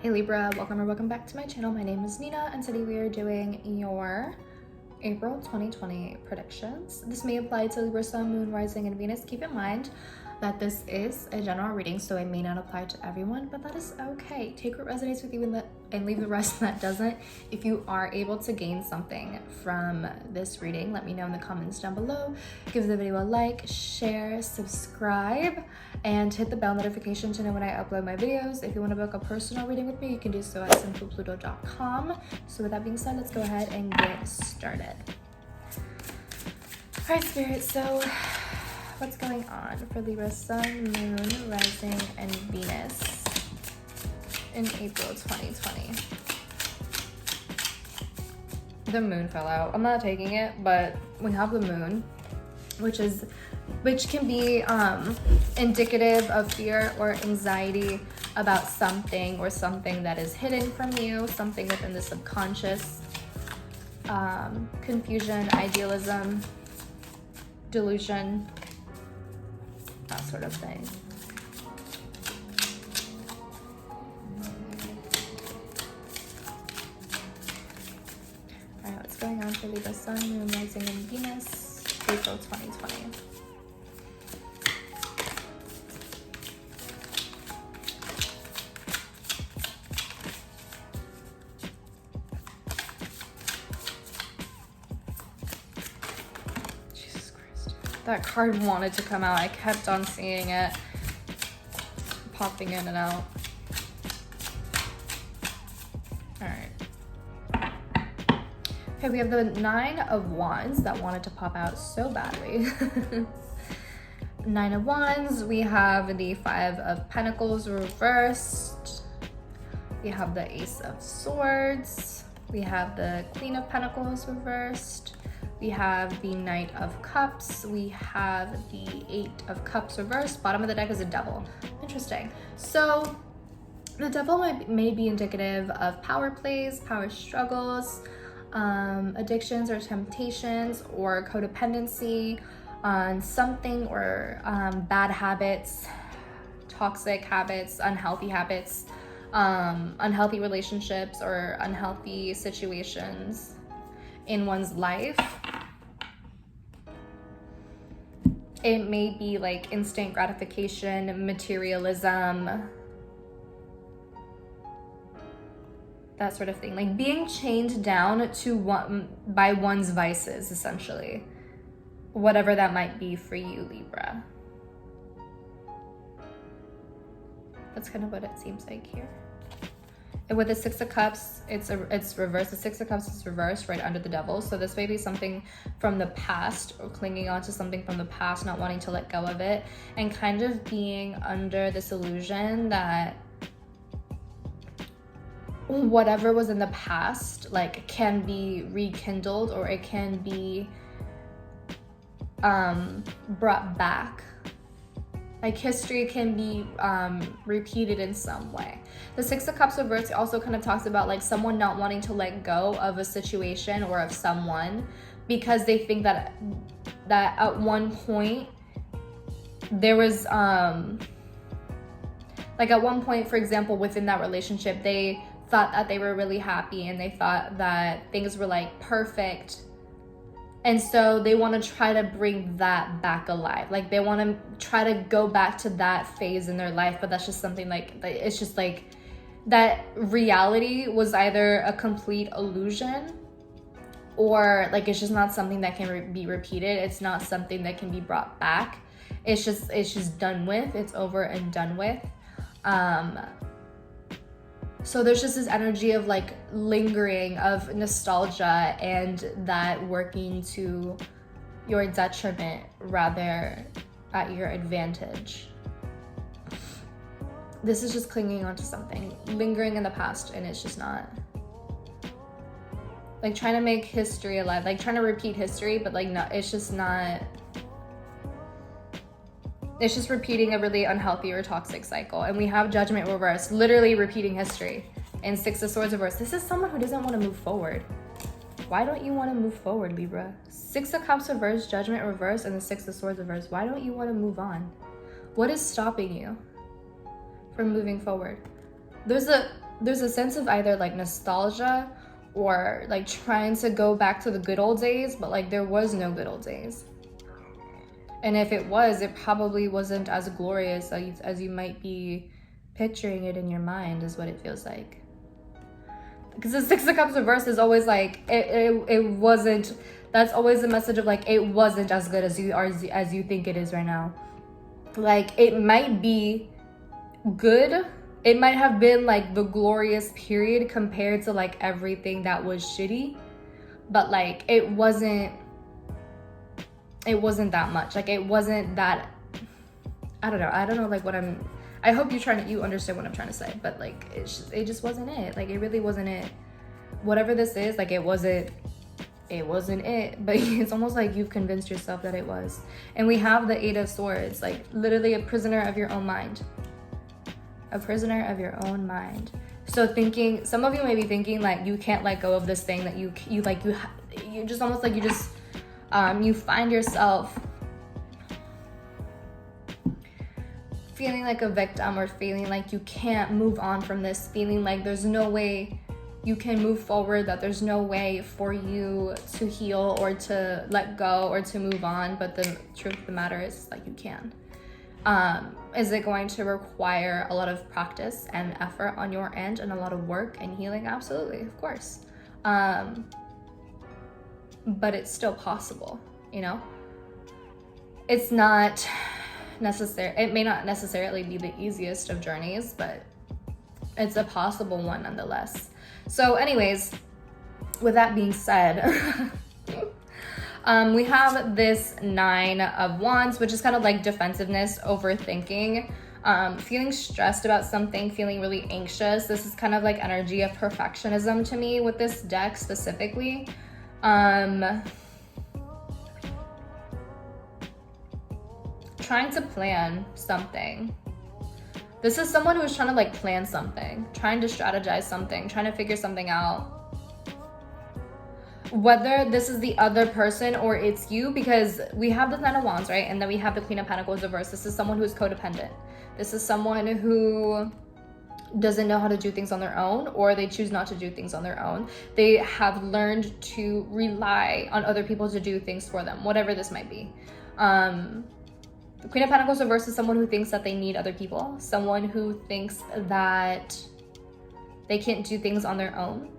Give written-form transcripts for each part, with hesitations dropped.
Hey Libra, welcome or welcome back to my channel. My name is Nina and today we are doing your April 2020 predictions. This may apply to Libra, Sun, Moon, Rising, and Venus. Keep in mind that this is a general reading, so it may not apply to everyone, but that is okay. Take what resonates with you and leave the rest that doesn't. If you are able to gain something from this reading, let me know in the comments down below. Give the video a like, share, subscribe, and hit the bell notification to know when I upload my videos. If you want to book a personal reading with me, you can do so at Sinfulpluto.com. So with that being said, let's go ahead and get started. All right, Spirit, so what's going on for Libra, Sun, Moon, Rising, and Venus in April 2020? The moon fell out. I'm not taking it, but we have the moon, which can be indicative of fear or anxiety about something or something that is hidden from you, something within the subconscious, confusion, idealism, delusion, that sort of thing. All right, what's going on for Libra, Sun, Moon, Rising, and Venus, April 2020? That card wanted to come out. I kept on seeing it popping in and out. All right. Okay, we have the Nine of Wands that wanted to pop out so badly. Nine of Wands. We have the Five of Pentacles reversed. We have the Ace of Swords. We have the Queen of Pentacles reversed. We have the Knight of Cups. We have the Eight of Cups reversed. Bottom of the deck is a Devil. Interesting. So the Devil may be indicative of power plays, power struggles, addictions or temptations, or codependency on something, or bad habits, toxic habits, unhealthy habits, unhealthy relationships, or unhealthy situations in one's life. It may be like instant gratification, materialism, that sort of thing. Like being chained down to by one's vices, essentially. Whatever that might be for you, Libra. That's kind of what it seems like here. And with the Six of Cups, it's reversed. The Six of Cups is reversed right under the Devil. So this may be something from the past, or clinging on to something from the past, not wanting to let go of it, and kind of being under this illusion that whatever was in the past, like, can be rekindled, or it can be brought back. Like history can be repeated in some way. The Six of Cups reversed also kind of talks about like someone not wanting to let go of a situation or of someone because they think that at one point there was like at one point, for example, within that relationship, they thought that they were really happy and they thought that things were like perfect. And so they want to try to bring that back alive. Like they want to try to go back to that phase in their life, but that's just something like, it's just like that reality was either a complete illusion, or like it's just not something that can be repeated. It's not something that can be brought back. It's just done with. It's over and done with. So there's just this energy of like lingering, of nostalgia, and that working to your detriment rather at your advantage. This is just clinging onto something, lingering in the past, and it's just not. Like trying to make history alive, like trying to repeat history, but like not, it's just not. It's just repeating a really unhealthy or toxic cycle. And we have Judgment reversed, literally repeating history. And Six of Swords reversed. This is someone who doesn't want to move forward. Why don't you want to move forward, Libra? Six of Cups reversed, Judgment reversed, and the Six of Swords reversed. Why don't you want to move on? What is stopping you from moving forward? There's a there's a sense of either like nostalgia or like trying to go back to the good old days, but like there was no good old days. And if it was, it probably wasn't as glorious as you might be picturing it in your mind, is what it feels like. Because the Six of Cups reverse is always like, it wasn't, that's always the message of like, it wasn't as good as you think it is right now. Like, it might be good. It might have been like the glorious period compared to like everything that was shitty. But like, it wasn't that much. Like, it wasn't that, I don't know like what I hope you understand what I'm trying to say, but like it just wasn't it. Like, it really wasn't it. Whatever this is, like, it wasn't it, but it's almost like you've convinced yourself that it was. And we have the Eight of Swords, like literally a prisoner of your own mind. A prisoner of your own mind. So thinking, some of you may be thinking like you can't let go of this thing that you just almost like you find yourself feeling like a victim, or feeling like you can't move on from this, feeling like there's no way you can move forward, that there's no way for you to heal or to let go or to move on. But the truth of the matter is like you can. Is it going to require a lot of practice and effort on your end and a lot of work and healing? Absolutely, of course. But it's still possible, you know? It's not necessary. It may not necessarily be the easiest of journeys, but it's a possible one nonetheless. So anyways, with that being said, we have this Nine of Wands, which is kind of like defensiveness, overthinking, feeling stressed about something, feeling really anxious. This is kind of like energy of perfectionism to me with this deck specifically. Trying to plan something. This is someone who's trying to like plan something, trying to strategize something, trying to figure something out. Whether this is the other person or it's you, because we have the Nine of Wands, right? And then we have the Queen of Pentacles reversed. This is someone who's codependent. This is someone who doesn't know how to do things on their own, or they choose not to do things on their own. They have learned to rely on other people to do things for them, whatever this might be. The Queen of Pentacles reversed is someone who thinks that they need other people, someone who thinks that they can't do things on their own.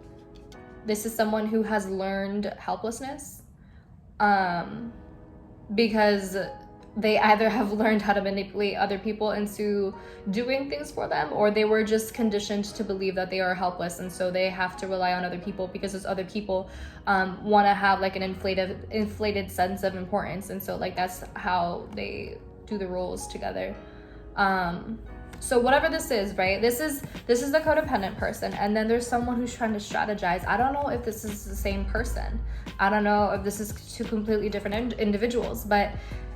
This is someone who has learned helplessness, because they either have learned how to manipulate other people into doing things for them, or they were just conditioned to believe that they are helpless, and so they have to rely on other people because those other people want to have like an inflated sense of importance, and so like that's how they do the roles together. So whatever this is, right? This is the codependent person, and then there's someone who's trying to strategize. I don't know if this is the same person. I don't know if this is two completely different individuals, but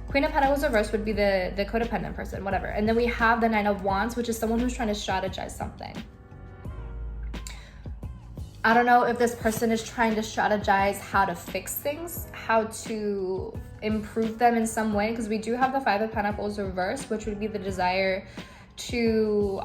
Queen of Pentacles reversed would be the codependent person, whatever. And then we have the Nine of Wands, which is someone who's trying to strategize something. I don't know if this person is trying to strategize how to fix things, how to improve them in some way, because we do have the Five of Pentacles reversed, which would be the desire to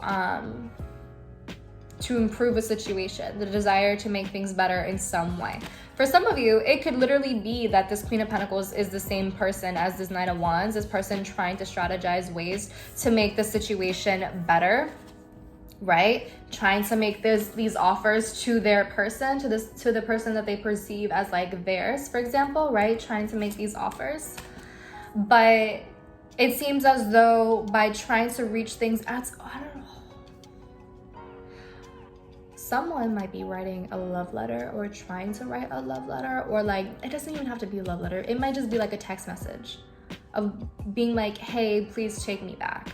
improve a situation, the desire to make things better in some way. For some of you, it could literally be that this Queen of Pentacles is the same person as this Nine of Wands, this person trying to strategize ways to make the situation better, right? Trying to make these offers to their person, to the person that they perceive as like theirs, for example, right? Trying to make these offers. But it seems as though by trying to reach things I don't know. Someone might be writing a love letter or trying to write a love letter, or like, it doesn't even have to be a love letter. It might just be like a text message of being like, hey, please take me back.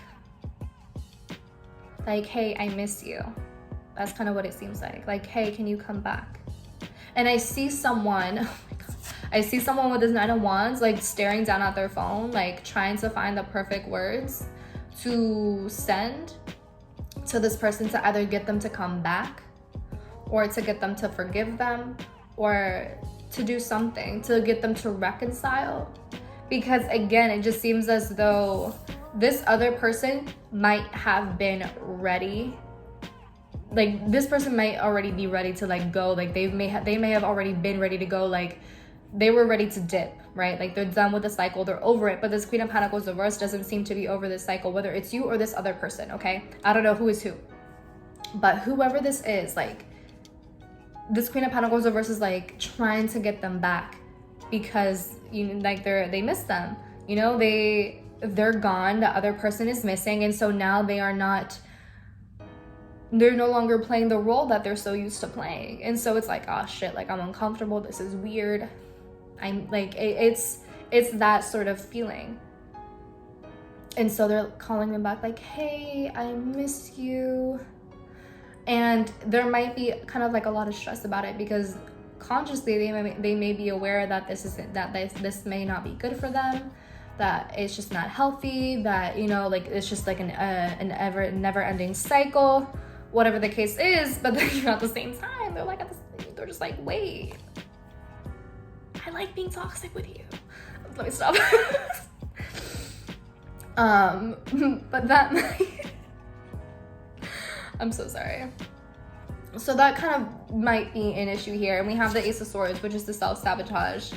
Like, hey, I miss you. That's kind of what it seems like. Like, hey, can you come back? And I see someone, oh my God, I see someone with this Nine of Wands, like staring down at their phone, like trying to find the perfect words to send to this person to either get them to come back, or to get them to forgive them, or to do something to get them to reconcile. Because again, it just seems as though this other person might have been ready. like this person might already be ready to like go, like they may have already been ready to go, like they were ready to dip, right? Like they're done with the cycle, they're over it. But this Queen of Pentacles reverse doesn't seem to be over this cycle, whether it's you or this other person, okay? I don't know who is who, but whoever this is, like this Queen of Pentacles reverse is like trying to get them back, because you know, like they miss them, you know, they're gone, the other person is missing, and so now they're no longer playing the role that they're so used to playing. And so it's like, oh shit, like I'm uncomfortable, this is weird. I'm like, it's that sort of feeling. And so they're calling them back like, hey, I miss you. And there might be kind of like a lot of stress about it, because consciously they may be aware that this may not be good for them, that it's just not healthy, that, you know, like it's just like an never-ending cycle, whatever the case is. But then, you know, at the same time, they're just like, wait, I like being toxic with you. Let me stop. But that I'm so sorry. So that kind of might be an issue here. And we have the Ace of Swords, which is the self-sabotage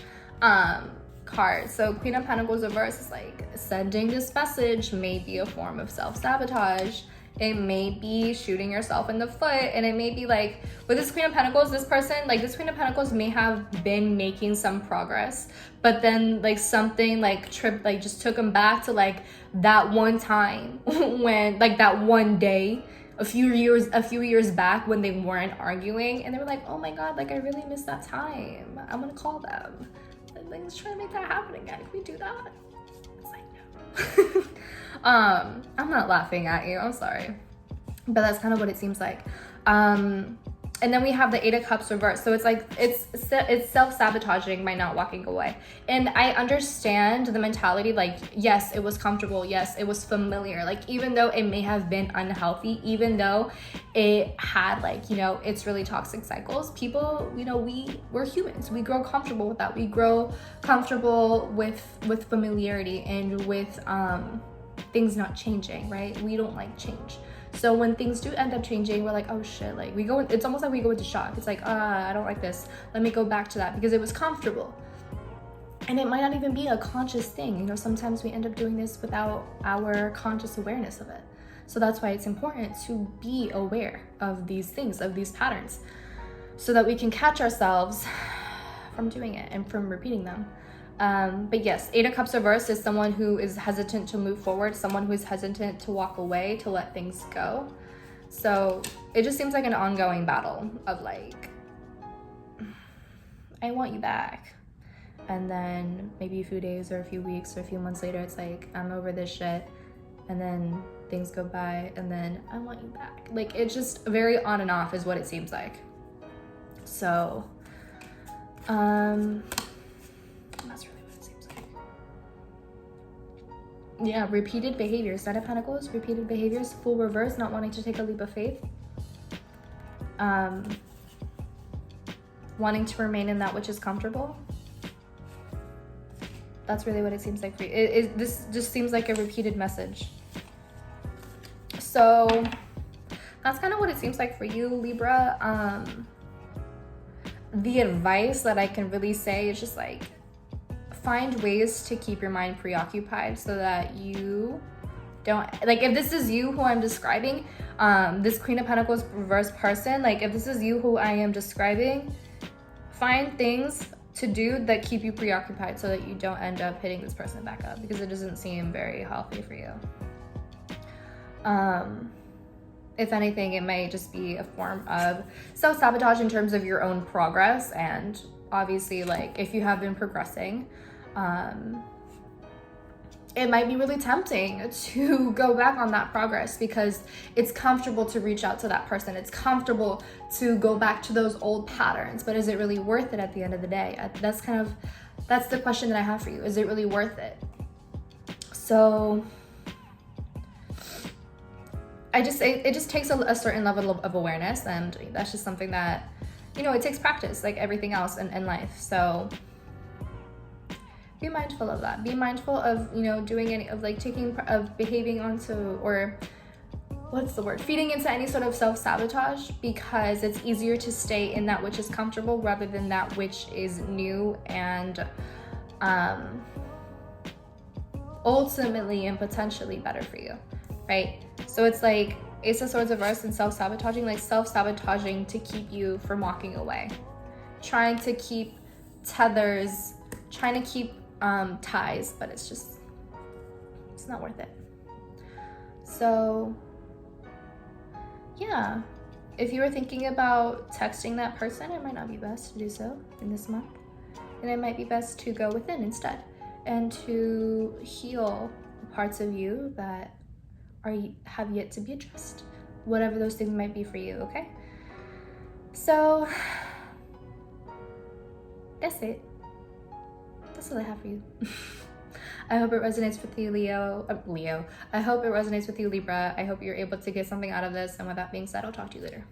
card. So Queen of Pentacles reverse is like, sending this message may be a form of self-sabotage. It may be shooting yourself in the foot. And it may be like, with this Queen of Pentacles, this Queen of Pentacles may have been making some progress, but then like something like just took them back to like that one time when, like that one day, a few years back when they weren't arguing, and they were like, oh my God, like I really miss that time. I'm gonna call them. And like, let's try to make that happen again. Can we do that? It's like, no. I'm not laughing at you, I'm sorry. But that's kind of what it seems like. And then we have the Eight of Cups reverse. So it's like, it's self-sabotaging by not walking away. And I understand the mentality, like, yes, it was comfortable. Yes, it was familiar. Like, even though it may have been unhealthy, even though it had like, you know, it's really toxic cycles, people, you know, we're humans. We grow comfortable with that. We grow comfortable with familiarity and with things not changing, right? We don't like change. So when things do end up changing, we're like, oh shit, like it's almost like we go into shock. It's like, I don't like this. Let me go back to that because it was comfortable. And it might not even be a conscious thing. You know, sometimes we end up doing this without our conscious awareness of it. So that's why it's important to be aware of these things, of these patterns, so that we can catch ourselves from doing it and from repeating them. But yes, Eight of Cups reverse is someone who is hesitant to move forward, someone who is hesitant to walk away, to let things go. So it just seems like an ongoing battle of like, I want you back. And then maybe a few days or a few weeks or a few months later, it's like, I'm over this shit. And then things go by and then I want you back. Like, it's just very on and off is what it seems like. So, that's really what it seems like. Yeah, repeated behaviors. Knight of Pentacles, repeated behaviors, full reverse, not wanting to take a leap of faith. Wanting to remain in that which is comfortable. That's really what it seems like for you. This just seems like a repeated message. So that's kind of what it seems like for you, Libra. The advice that I can really say is just like, find ways to keep your mind preoccupied so that you don't, like, if this is you who I'm describing, this Queen of Pentacles reverse person, like if this is you who I am describing, find things to do that keep you preoccupied so that you don't end up hitting this person back up, because it doesn't seem very healthy for you. If anything, it may just be a form of self-sabotage in terms of your own progress. And obviously, like, if you have been progressing, it might be really tempting to go back on that progress because it's comfortable to reach out to that person. It's comfortable to go back to those old patterns, but is it really worth it at the end of the day? That's the question that I have for you. Is it really worth it? So it just takes a certain level of awareness, and that's just something that, you know, it takes practice like everything else in life. So be mindful of that. Be mindful of, you know, doing any of like behaving onto or what's the word? Feeding into any sort of self-sabotage, because it's easier to stay in that which is comfortable rather than that which is new and ultimately and potentially better for you, right? So it's like Ace of Swords reversed and self-sabotaging, like self-sabotaging to keep you from walking away, trying to keep tethers, trying to keep ties, but it's not worth it. So yeah, if you were thinking about texting that person, it might not be best to do so in this month, and it might be best to go within instead and to heal the parts of you that have yet to be addressed, whatever those things might be for you. Okay, so that's it. That's all I have for you. I hope it resonates with you, Leo. I hope it resonates with you, Libra. I hope you're able to get something out of this. And with that being said, I'll talk to you later.